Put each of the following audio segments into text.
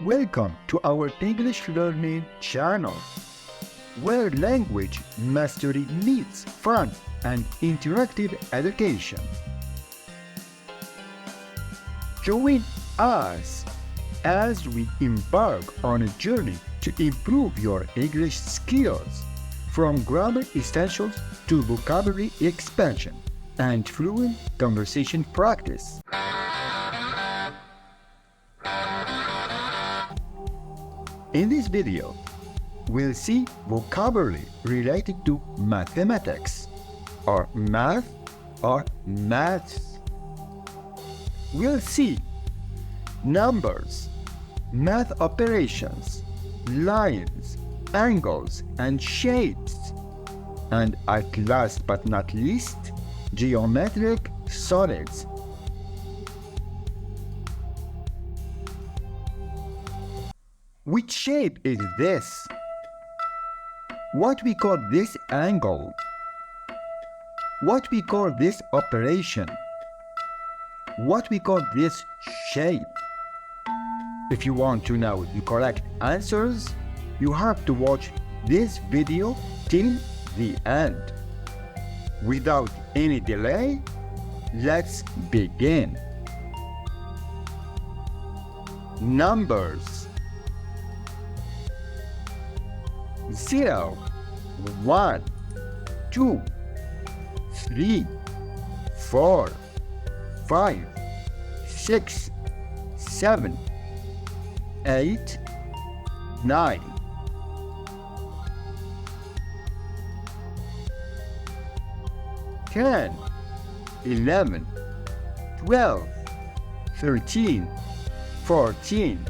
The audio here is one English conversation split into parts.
Welcome to our English learning channel, where language mastery meets fun and interactive education. Join us as we embark on a journey to improve your English skills, from grammar essentials to vocabulary expansion and fluent conversation practice. In this video, we'll see vocabulary related to mathematics, or math, or maths. We'll see numbers, math operations, lines, angles, and shapes, and at last but not least, geometric solids. Which shape is this? What we call this angle? What we call this operation? What we call this shape? If you want to know the correct answers, you have to watch this video till the end. Without any delay, let's begin. Numbers. 0, 1, 2, 3, 4, 5, 6, 7, 8, 9. 10, 11, 12, 13, 14,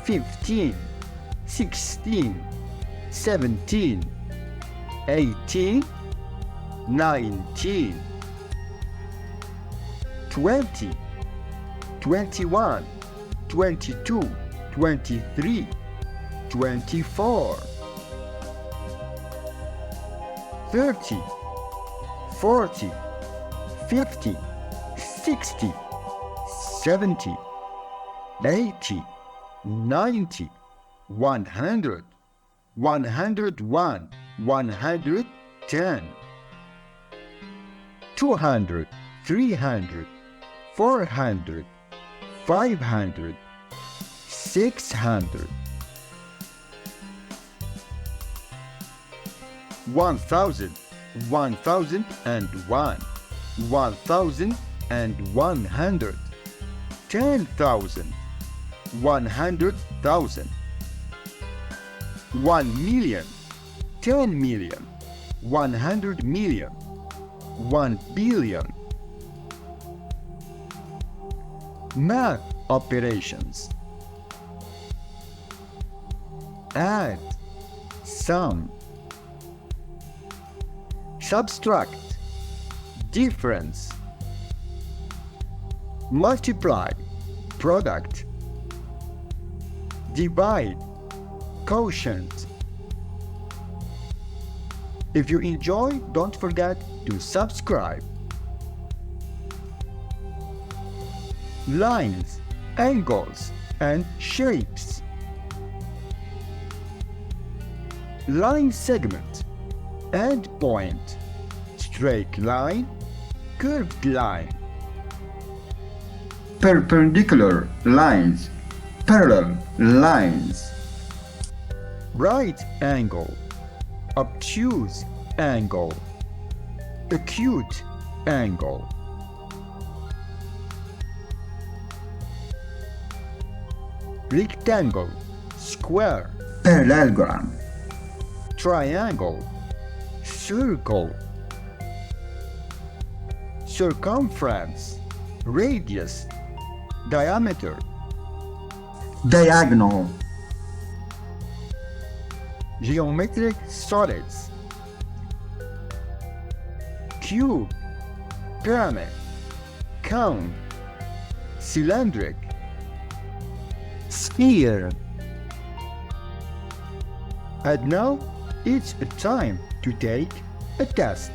15, 16, 17, 18, 19, 20, 21, 22, 23, 24, 30, 40, 50, 60, 70, 80, 90, 100, 101, 110, 200, 300, 400, 500, 600, 1000, 1001, 1100, 10,000, 100,000, 1 million, 10 million, 100 million, 1 billion. Math operations. Add, sum, subtract, difference, multiply, product, divide, quotient. If you enjoy, don't forget to subscribe. Lines, angles, and shapes. Line segment, end point, straight line, curved line. Perpendicular lines, parallel lines. Right angle, obtuse angle, acute angle. Rectangle, square, parallelogram. Triangle, circle. Circumference, radius, diameter. Diagonal. Geometric solids. Cube, pyramid, cone, cylindric, sphere. And now it's time to take a test.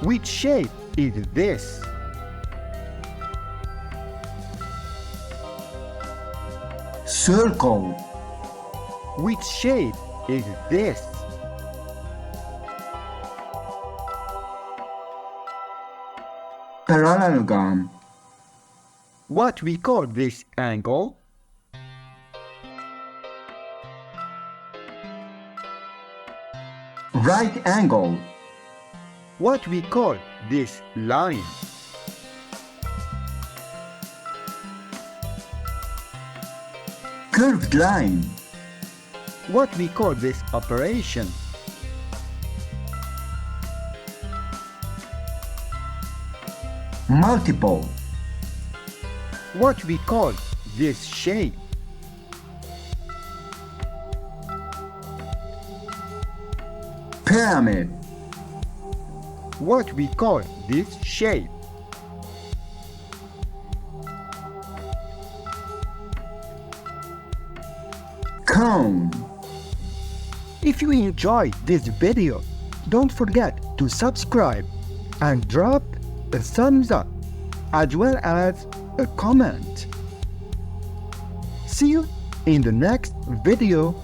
Which shape is this? Circle. Which shape is this? Parallelogram. What we call this angle? Right angle. What we call this line? Curved line. What we call this operation? Multiple. What we call this shape? Pyramid. What we call this shape? Cone. If you enjoyed this video, don't forget to subscribe and drop a thumbs up as well as a comment. See you in the next video.